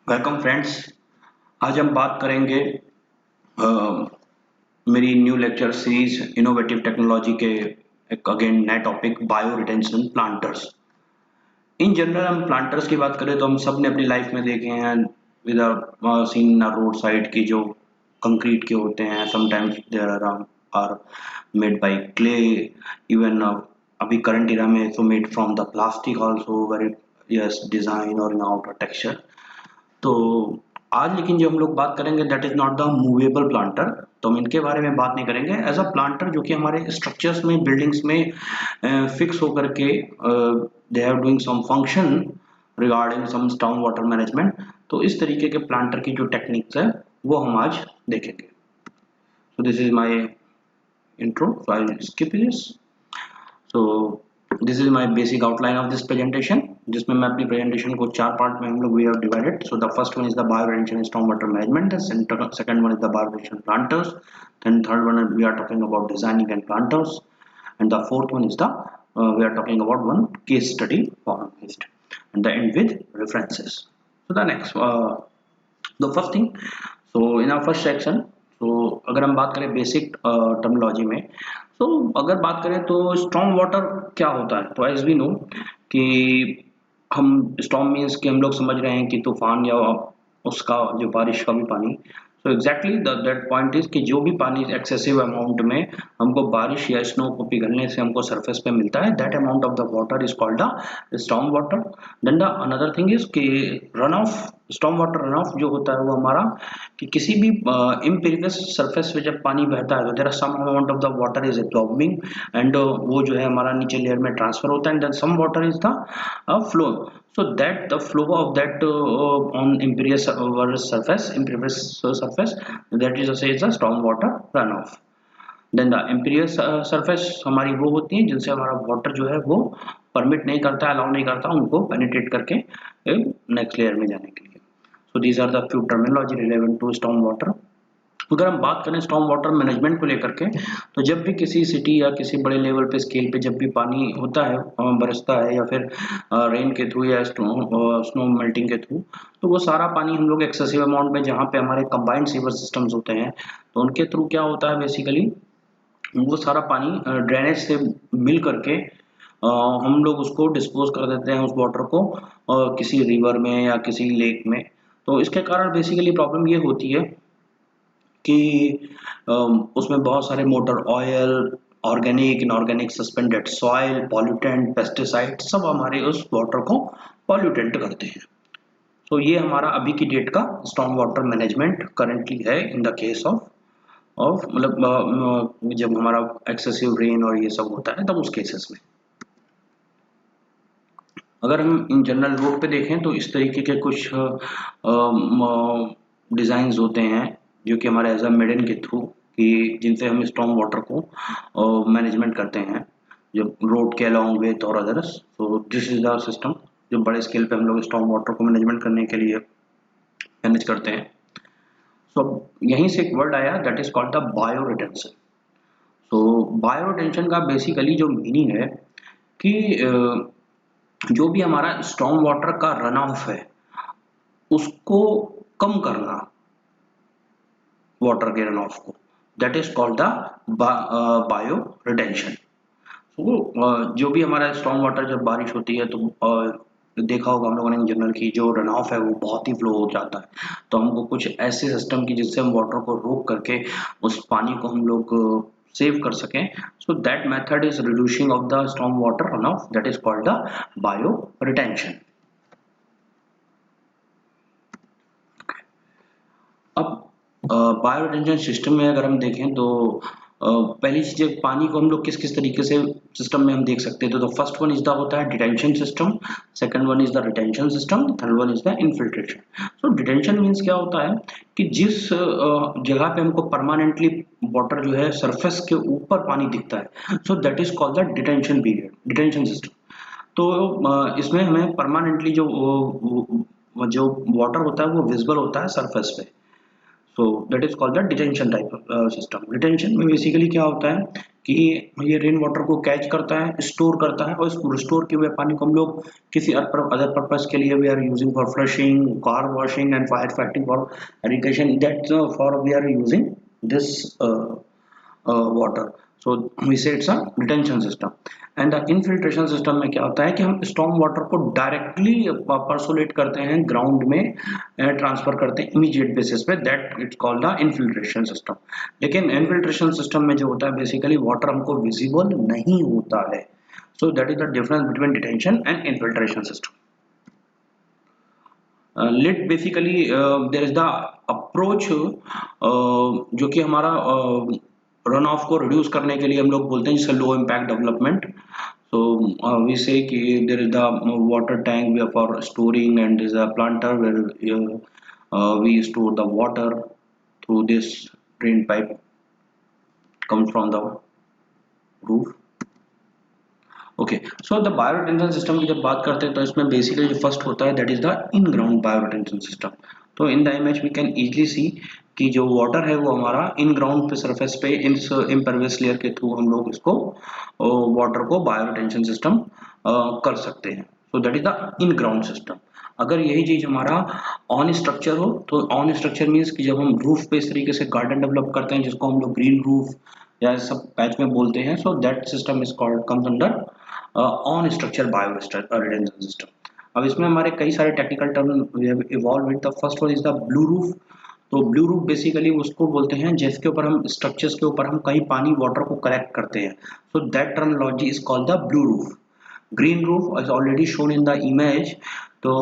Welcome friends. आज हम बात करेंगे अ, मेरी new lecture series innovative technology के एक अगेन नए topic bio retention planters. In general हम प्लांटर्स की बात करें तो हम सब ने अपनी लाइफ में देखे हैं विद सीन रोड साइड की जो कंक्रीट के होते हैं। Sometimes there are made by clay, even अभी करंट इरा में so made from the plastic also very yes design और इन आउटर टेक्सचर। तो आज लेकिन जो हम लोग बात करेंगे that is not the movable planter. तो हम इनके बारे में बात नहीं करेंगे एज अ प्लांटर जो कि हमारे स्ट्रक्चर्स में बिल्डिंग्स में फिक्स होकर के they are doing some function regarding some storm water management. तो इस तरीके के प्लांटर की जो टेक्निक्स है वो हम आज देखेंगे। So this is my intro, so I will skip this. So this is my basic outline of this presentation, जिसमें मैं अपनी प्रेजेंटेशन को चार पार्ट में हम लोग we have divided. So the first one is the bio retention storm water management, the second one is the bio retention planters, then third one we are talking about designing and planters, and the fourth one is the we are talking about one case study formalized, and the end with references. So the next the first thing, so in our first section, so अगर हम बात करें basic terminology में, तो अगर बात करें तो स्टॉर्म वाटर क्या होता है। तो एज वी नो कि हम स्टॉर्म मीन्स कि हम लोग समझ रहे हैं कि तूफान या उसका जो बारिश का भी पानी। So exactly that point is कि जो भी पानी एक्सेसिव अमाउंट में हमको बारिश या स्नो को पिघलने से हमको सरफेस पे मिलता है, that amount of the water is called the storm water. Then the another thing is that run off, storm water run off जो होता है वो हमारा कि किसी भी इम्पेरियस सरफेस पे जब पानी बहता है तो there are some amount of the water is absorbing, and वो जो है हमारा नीचे लेयर में ट्रांसफर होता है, and then some water is the flow, so that the flow of that on impervious surface, that is says the storm water runoff. Then the impervious surface हमारी वो होती है जिनसे हमारा वाटर जो है वो परमिट नहीं करता, अलाउ नहीं करता उनको पेनिट्रेट करके नेक्स्ट लेयर में जाने के लिए। so these are the few terminology relevant to storm water. अगर हम बात करें स्टॉर्म वाटर मैनेजमेंट को लेकर के, तो जब भी किसी सिटी या किसी बड़े लेवल पे स्केल पे जब भी पानी होता है बरसता है, या फिर रेन के थ्रू या स्नो मेल्टिंग के थ्रू, तो वो सारा पानी हम लोग एक्सेसिव अमाउंट में जहाँ पे हमारे कंबाइंड सीवर सिस्टम्स होते हैं तो उनके थ्रू क्या होता है बेसिकली वो सारा पानी ड्रेनेज से मिल करके हम लोग उसको डिस्पोज कर देते हैं उस वाटर को किसी रिवर में या किसी लेक में। तो इसके कारण बेसिकली प्रॉब्लम ये होती है कि उसमें बहुत सारे motor oil, organic inorganic suspended soil, pollutant, pesticide सब हमारे उस वाटर को पॉल्यूटेंट करते हैं। तो ये हमारा अभी की डेट का स्टॉर्म वाटर मैनेजमेंट करंटली है इन द केस ऑफ मतलब जब हमारा एक्सेसिव रेन और ये सब होता है तब उस केसेस में। अगर हम इन जनरल रोड पे देखें तो इस तरीके के कुछ डिजाइन होते हैं जो कि हमारे एज अ मेडन के थ्रू कि जिनसे हम स्टॉर्म वाटर को मैनेजमेंट करते हैं जो रोड के अलॉन्ग विथ और अदर्स। तो दिस इज द सिस्टम जो बड़े स्केल पे हम लोग स्टॉर्म वाटर को मैनेजमेंट करने के लिए मैनेज करते हैं। सो यहीं से एक वर्ड आया that is called the bio retention. So bio retention का बेसिकली जो मीनिंग है कि जो भी हमारा स्टॉर्म वाटर का रन ऑफ है उसको कम करना, वाटर के रन ऑफ को, that is called the bio retention. तो जो भी हमारा स्टॉर्म वाटर जब बारिश होती है तो देखा होगा हम लोगों ने इन जनरल की जो रन ऑफ है वो बहुत ही फ्लो हो जाता है। तो हमको कुछ ऐसे सिस्टम की जिससे हम वाटर को रोक करके उस पानी को हम लोग सेव कर सकें। So that method is reducing of the storm water run of, that is called the bio retention. अब बायो रिटेंशन सिस्टम में अगर हम देखें तो पहली चीज पानी को हम लोग किस किस तरीके से सिस्टम में हम देख सकते हैं। तो फर्स्ट वन इज द होता है detention system, second one is the retention system, third one is the infiltration. So detention means क्या होता है कि जिस जगह पे हमको परमानेंटली वाटर जो है सरफेस के ऊपर पानी दिखता है, so that is called the detention period, detention system. तो इसमें हमें परमानेंटली जो वाटर होता है वो विजिबल होता है सरफेस पे। सो that is called the detention type system. Detention में बेसिकली क्या होता है कि ये रेन वाटर को कैच करता है, स्टोर करता है, और इस स्टोर किए हुए पानी को हम लोग किसी अदर पर्पज के लिए we are using for flushing, car washing and fire fighting, for irrigation, that for we are using this water. So we say it's a retention system. And the infiltration system में क्या होता है कि हम storm water को directly परसोलेट करते हैं, ground में ट्रांसफर करते हैं इमीडिएट बेसिस पे, that it's called the infiltration system. लेकिन इन्फिल्ट्रेशन सिस्टम में जो होता है बेसिकली वाटर हमको विजिबल नहीं होता है. So that is the difference between detention and infiltration system. Lit basically there is the approach जो कि हमारा रन ऑफ को रिड्यूस करने के लिए हम लोग बोलते हैं, जिससे low impact development. So we say कि there is the water tank where for storing, and there is a planter where we store the water through this drain pipe comes from the roof. Okay, so the bio retention system की जब बात करते हैं तो इसमें basically जो first होता है that is the in ground bio retention system. तो in the image we can easily see कि जो वाटर है वो हमारा इन ग्राउंड पे सरफेस पे इस इम्परवियस लेयर के थ्रू हम लोग इसको वाटर को बायो रिटेंशन सिस्टम कर सकते हैं. So that is the in ground system. अगर यही चीज हमारा ऑन स्ट्रक्चर हो तो ऑन स्ट्रक्चर मीन्स कि जब हम रूफ पे इस तरीके से गार्डन डेवलप करते हैं जिसको हम लोग ग्रीन रूफ या सब पैच में बोलते हैं, so that system is called comes under on structure bio retention system. अब इसमें हमारे कई सारे technical term we have evolve with. The first one is the blue roof. तो ब्लू रूफ बेसिकली उसको बोलते हैं जिसके ऊपर हम स्ट्रक्चर्स के ऊपर हम कहीं पानी वाटर को कलेक्ट करते हैं. So that terminology is called the blue roof. Green roof is already shown in the image. तो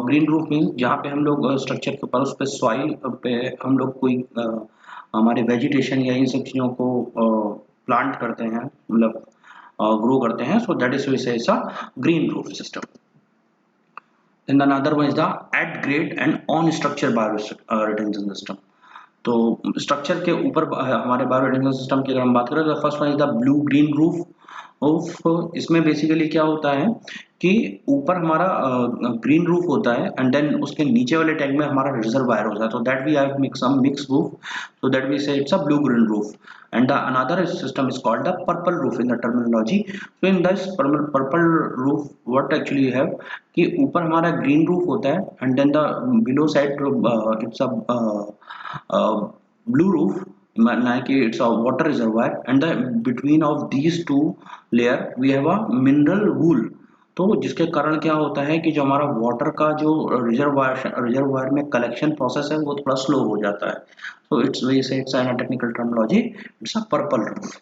ग्रीन रूफ मीन जहाँ पे हम लोग स्ट्रक्चर के ऊपर उस पे सॉइल पे हम लोग कोई हमारे वेजिटेशन या इन सब चीज़ों को प्लांट करते हैं, मतलब ग्रो करते हैं. सो दैट इज वी से green roof system. Then another one is the at grade and on structure bio retention system. तो स्ट्रक्चर के ऊपर हमारे बायो रिटेंशन सिस्टम की अगर हम बात करें तो first one is the blue green roof of. इसमें बेसिकली क्या होता है कि ऊपर हमारा ग्रीन रूफ होता है एंड देन उसके नीचे वाले टैग में हमारा रिजर्वायर होता है. तो that we have some mix roof. So that we say it's a blue green roof. and the another system is called the purple roof in the terminology. So in this purple roof what actually you have कि ऊपर हमारा green roof होता है and then the below side it's a blue roof, like it's a water reservoir, and the between of these two layer we have a mineral wool. तो जिसके कारण क्या होता है कि जो हमारा वाटर का जो रिजर्वायर में कलेक्शन प्रोसेस है वो थोड़ा स्लो हो जाता है. So it's we say it's a technical terminology. It's a purple roof.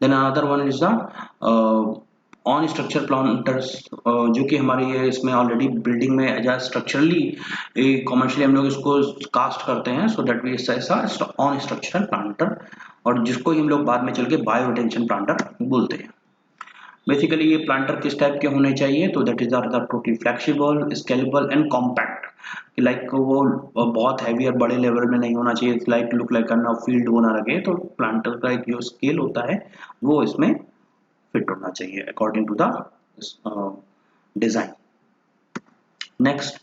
Then another one is the on structure planters जो कि हमारी ये इसमें ऑलरेडी बिल्डिंग में एज स्ट्रक्चरली कॉमर्शियली हम लोग इसको कास्ट करते हैं. सो दैट वी ऐसा ऑन स्ट्रक्चरल प्लांटर, और जिसको हम लोग बाद में चल के बायो रिटेंशन प्लांटर बोलते हैं. बेसिकली ये प्लांटर किस टाइप के होने चाहिए तो that is are the totally flexible, scalable and compact. Like वो बहुत हैवी और बड़े लेवल में नहीं होना चाहिए, like look like a field वो ना लगे. तो प्लांटर का एक जो स्केल होता है वो इसमें फिट होना चाहिए according to the design. Next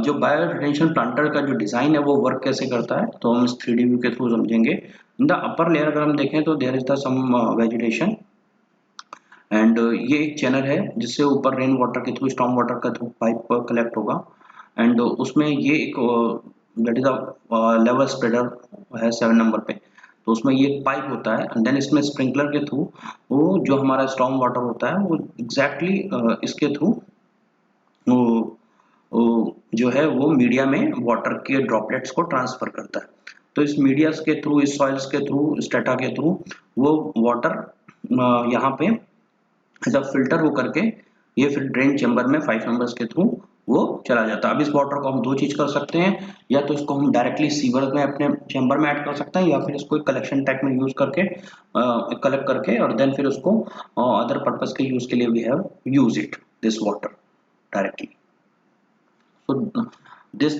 जो बायो रिटेंशन प्लांटर का जो डिजाइन है वो वर्क कैसे करता है तो हम इस 3D व्यू के थ्रू समझेंगे. इन द अपर लेयर अगर हम देखें तो there is the some vegetation and ये एक चैनल है जिससे ऊपर रेन वाटर के थ्रू, स्टॉर्म वाटर का थ्रू पाइप कलेक्ट होगा. एंड उसमें ये एक that is a level spreader है 7 नंबर पे. तो उसमें ये पाइप होता है एंड देन इसमें स्प्रिंकलर के थ्रू वो जो हमारा स्टॉर्म वाटर होता है वो एग्जैक्टली इसके थ्रू जो है वो मीडिया में वाटर के ड्रॉपलेट्स को ट्रांसफर करता है. तो इस मीडिया के थ्रू, इस सॉइल्स के थ्रू, स्टेटा के थ्रू वो वाटर यहाँ पे जब फिल्टर हो करके ये फिर ड्रेन चैम्बर में 5 नंबर्स के थ्रू वो चला जाता है. अब इस वाटर को हम दो चीज कर सकते हैं, या तो इसको हम डायरेक्टली सीवर में अपने चैम्बर में ऐड कर सकते हैं, या फिर इसको कलेक्शन टैंक में यूज करके कलेक्ट करके और देन फिर उसको अदर पर्पस के यूज के लिए we have use it this water directly. So this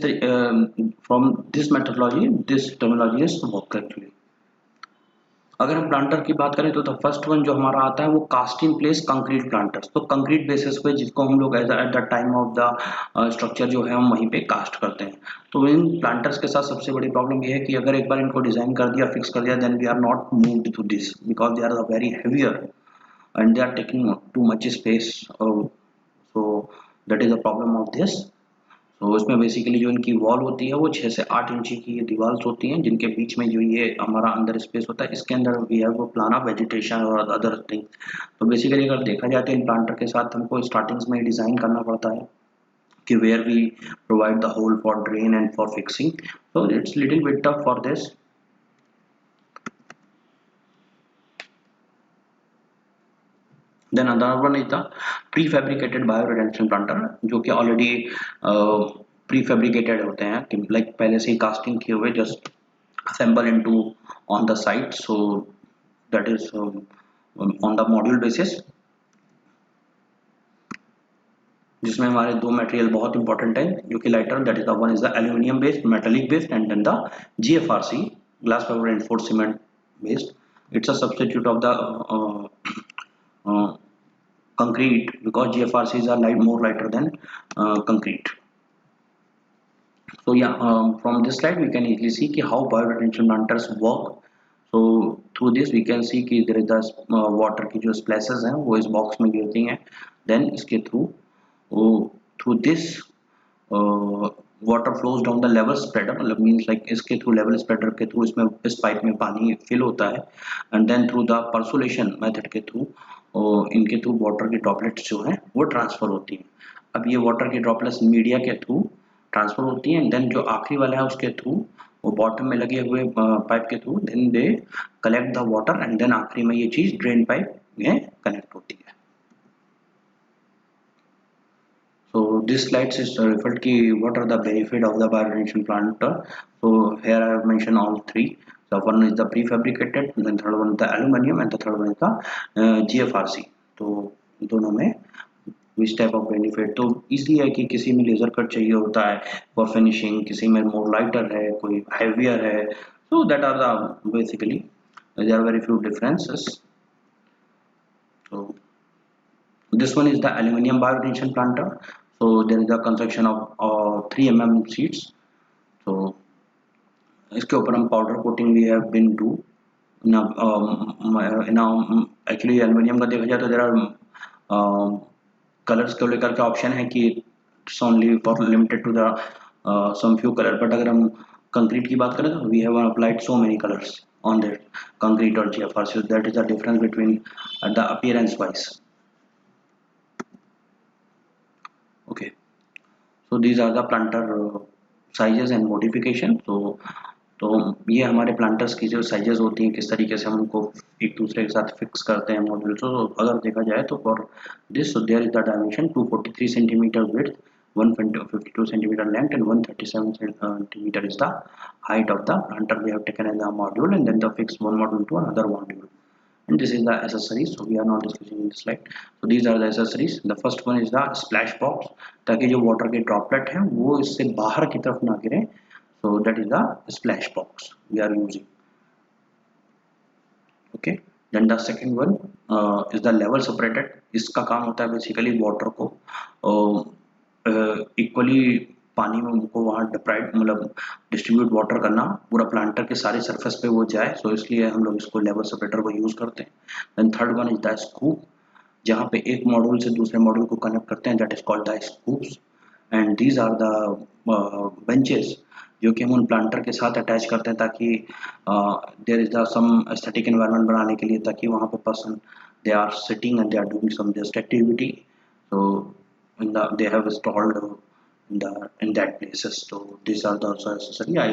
from this methodology this terminology is work actually. अगर हम प्लांटर की बात करें तो द फर्स्ट वन जो हमारा आता है वो cast in place concrete planters, तो कंक्रीट बेसिस पे जिसको हम लोग at the time of the structure जो है हम वहीं पे कास्ट करते हैं। तो इन प्लांटर्स के साथ सबसे बड़ी प्रॉब्लम ये है कि अगर एक बार इनको डिजाइन कर दिया, फिक्स कर दिया, then we are not moved to this because they are very heavier and they are taking too much space. So that is the problem of this. तो इसमें बेसिकली जो इनकी वॉल होती है वो 6 से 8 इंची की ये दीवार्स होती हैं, जिनके बीच में जो ये हमारा अंदर स्पेस होता है, इसके अंदर वी हैव वो प्लान ऑफ वेजिटेशन और अदर थिंग। तो बेसिकली अगर देखा जाए तो इन प्लांटर के साथ हमको स्टार्टिंग्स में डिजाइन करना पड़ता है कि where we provide the hole for drain and for fixing, so it's little bit tough for this. Then another one is the prefabricated bioretention planter, जो कि ऑलरेडी prefabricated होते हैं कि लाइक पहले से ही कास्टिंग किए हुए, just assemble into on the site, so that is on the module basis, जिसमें हमारे दो मटेरियल बहुत इंपॉर्टेंट है जो कि lighter, that is the one is the aluminium based metallic based and then the GFRC glass fibre reinforced cement based. It's a substitute of the concrete because GFRCs are more lighter than concrete. So yeah, from this slide we can easily see कि how bioretention planters work. So through this we can see कि there is the water की जो splashes हैं वो इस box में गिरती हैं, then इसके through this water flows down the level spreader, मतलब means like इसके through level spreader के through इसमें इस पाइप में पानी fill होता है, and then through the percolation method के through इनके थ्रू वाटर की ड्रॉपलेट्स जो हैं वो ट्रांसफर होती हैं। अब ये वाटर की ड्रॉपलेट्स मीडिया के थ्रू ट्रांसफर होती हैं, देन जो आखिरी वाला है उसके थ्रू वो बॉटम में लगे हुए पाइप के through then they collect the water and then आखिरी में ये चीज ड्रेन पाइप में कनेक्ट होती है। So this slides is referred ki what are the benefit of the bioretention planter. So here I have mentioned all three. So one is the prefabricated, then third one is the aluminium, and the third one is the GFRC. तो दोनों में which type of benefit तो इसलिए है कि किसी में laser cut चाहिए होता है फॉर फिनिशिंग, किसी में मोर लाइटर है, कोई हैवियर है, so that are the basically there are very few differences. So this one is the aluminium bioretention planter. So there is a construction of 3 mm sheets. So इसके ऊपर हम powder coating भी have been do ना actually aluminium का देखा जाए तो there are colours को लेकर के ऑप्शन है कि it's only for limited to the some few colour, but अगर हम कंक्रीट की बात करें तो we have applied so many colours on that concrete और GFRC. That is the difference between the appearance wise. Okay, so these are the planter sizes and modification. तो ये हमारे प्लांटर्स की जो साइजेस होती हैं, किस तरीके से हम उनको एक दूसरे के साथ फिक्स करते हैं मॉड्यूल। तो अगर देखा जाए तो for this there is the dimension 243 centimetre width, 152 centimetre length and 137 centimetre is the height of the planter we have taken as a module, and then the fix one module to another module. And this is the accessories, so we are not discussing in this slide. So these are the accessories. The first one is the splash box, ताकि जो water के droplet हैं वो इससे बाहर की तरफ ना गिरे, so that is the splash box we are using. Okay, then the second one is the level separated. इसका काम होता है बेसिकली वाटर को इक्वली पानी में उनको वहाँ डिप्राइड मतलब डिस्ट्रीब्यूट वाटर करना, पूरा प्लांटर के सारे सरफेस पे वो जाए, सो इसलिए हम लोग इसको लेवल सेपरेटर को यूज करते हैं. Then third one is the scoop, जहाँ पे एक मॉड्यूल से दूसरे मॉड्यूल को कनेक्ट करते हैं, that is called the scoops. And these are the benches जो कि हम उन प्लांटर के साथ अटैच करते हैं ताकि there is the some aesthetic environment बनाने के लिए, ताकि वहाँ पे person they are sitting and they are doing some just activity, so in the they have installed in that places. So these are the also accessory I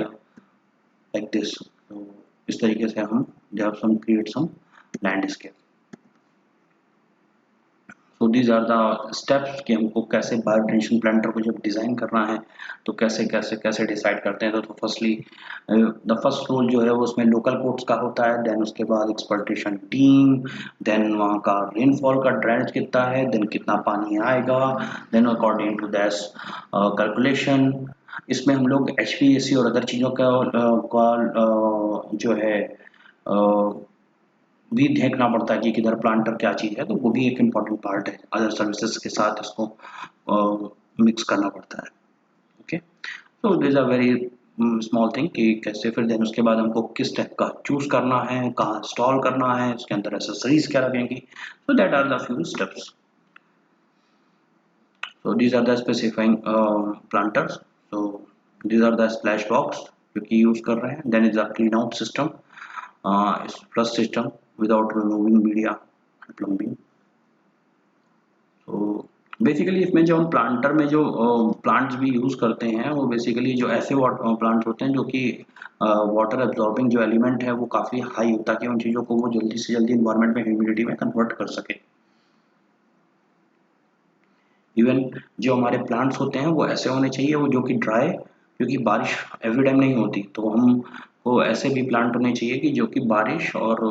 like this. So इस तरीके से हम they have some create some landscape. So these are the steps कि हमको कैसे बायोटेंशन planter को जब design करना है तो कैसे कैसे कैसे डिसाइड करते हैं. तो फर्स्टली द फर्स्ट रोल जो है वो उसमें लोकल कोर्ट्स का होता है, देन उसके बाद एक्सपर्टेशन टीम, देन वहाँ का रेनफॉल का ड्रेनेज कितना है, देन कितना पानी आएगा, then according to that calculation. इसमें हम लोग HVAC और अदर चीज़ों का जो है भी देखना पड़ता है कि किधर प्लांटर क्या चीज़ है, तो वो भी एक इम्पॉर्टेंट पार्ट है, अदर सर्विसेज के साथ इसको मिक्स करना पड़ता है। ओके, तो this are very small thing कि कैसे फिर देन उसके बाद हमको किस टाइप का चूज करना है, कहाँ इंस्टॉल करना है, उसके अंदर एसेसरीज क्या लगेंगी, so that are the few steps. So these are the specifying planters. So these are the splash box जो कि यूज कर रहे हैं. Then is a clean out system, is flush system without removing media and plumbing. So basically इसमें जो हम planter में जो प्लांट्स भी यूज करते हैं वो बेसिकली जो ऐसे प्लांट्स होते हैं जो कि वाटर एब्जॉर्बिंग जो एलिमेंट है वो काफ़ी हाई होता है, कि उन चीज़ों को वो जल्दी से जल्दी इन्वायरमेंट में ह्यूमिडिटी में कन्वर्ट कर सके। इवन जो हमारे प्लांट्स होते हैं वो ऐसे होने चाहिए वो जो कि ड्राई, क्योंकि बारिश एवरी टाइम नहीं होती, तो हम को ऐसे भी प्लांट होने चाहिए कि जो कि बारिश और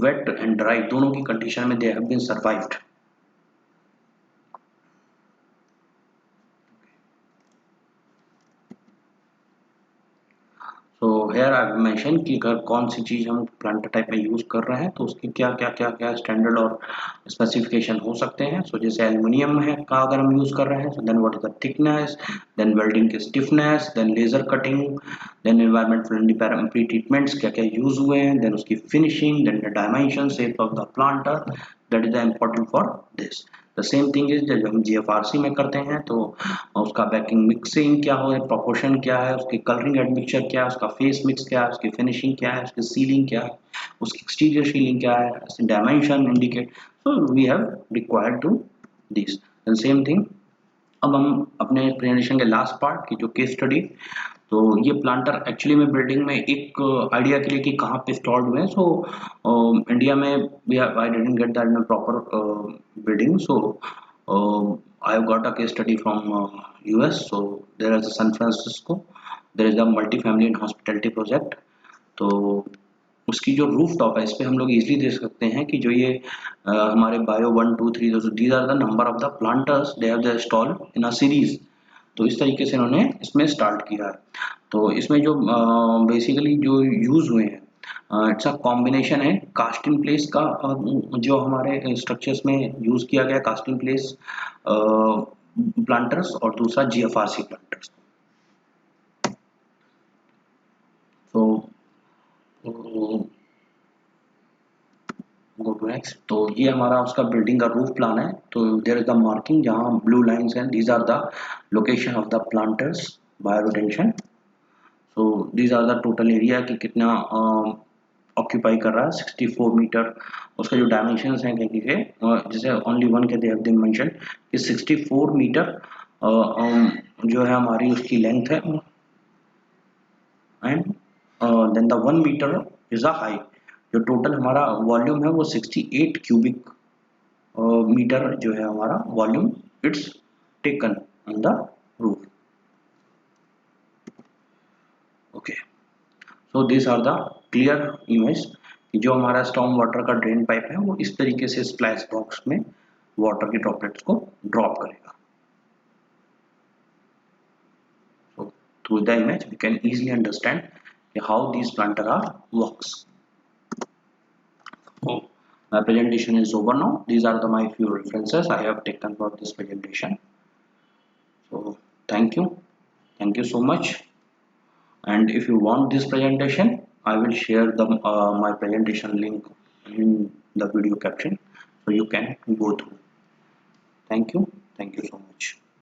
वेट एंड ड्राई दोनों की कंडीशन में दे हैव बीन सर्वाइव्ड। तो हेयर आई मेंशन कि अगर कौन सी चीज़ हम प्लांटर टाइप में यूज़ कर रहे हैं तो उसकी क्या स्टैंडर्ड और स्पेसिफिकेशन हो सकते हैं। सो जैसे एल्युमिनियम है का अगर हम यूज़ कर रहे हैं, then what is the thickness, then welding की stiffness, then laser cutting, then environment friendly pre treatments क्या क्या यूज़ हुए हैं, देन उसकी finishing, then the dimension shape of the planter, that is the important for this. The same thing is जब हम GFRC में करते हैं तो उसका बैकिंग मिक्सिंग क्या हो, प्रोपोर्शन क्या है, उसकी कलरिंग एडमिक्सचर क्या है, उसका फेस मिक्स क्या है, उसकी फिनिशिंग क्या है, उसकी सीलिंग क्या है, उसकी एक्सटीरियर सीलिंग क्या है, dimension indicate, so we have required to this. Same thing अब हम अपने प्रेजेंटेशन के लास्ट पार्ट की जो केस स्टडी, तो ये प्लांटर एक्चुअली में बिल्डिंग में एक आइडिया के लिए कि कहाँ पे इंस्टॉल्ड हुए हैं। सो इंडिया में I didn't get that in proper building, so I have got a case study from US. So there is a San Francisco, there is a multi-family and hospitality project. तो उसकी जो roof top है इस पे हम लोग easily देख सकते हैं कि जो ये हमारे bio 1 2 3 these are the number of the planters they have installed in a series. तो इस तरीके से इन्होंने इसमें स्टार्ट किया है। तो इसमें जो बेसिकली जो यूज हुए हैं, इट्स अ कॉम्बिनेशन है कास्ट इन प्लेस का, जो हमारे स्ट्रक्चर्स में यूज किया गया कास्ट इन प्लेस प्लांटर्स, और दूसरा जीएफआरसी प्लांटर्स। तो गो टू नेक्स्ट। तो ये हमारा उसका बिल्डिंग का रूफ प्लान है। तो देयर इज द मार्किंग जहाँ ब्लू लाइंस हैं, these are the location of the planters bio retention. So these are the total area कि कितना ऑक्यूपाई कर रहा है, 64 मीटर। उसका जो डायमेंशंस हैं कहीं के जैसे ओनली वन के दे हैव बीन मेंशन कि 64 मीटर जो है हमारी उसकी लेंथ है, and then the 1 metre is a height. जो टोटल हमारा वॉल्यूम है वो 68 क्यूबिक मीटर जो है हमारा volume it's taken on the roof. Okay, so this are the clear image कि जो हमारा स्टॉर्म वाटर का ड्रेन पाइप है वो इस तरीके से स्प्लैश बॉक्स में वाटर की ड्रॉपलेट्स को ड्रॉप करेगा। So through the image we can easily understand how these planter are works. So my presentation is over now. These are my few references I have taken for this presentation. So thank you so much. And if you want this presentation, I will share the my presentation link in the video caption, so you can go through. Thank you so much.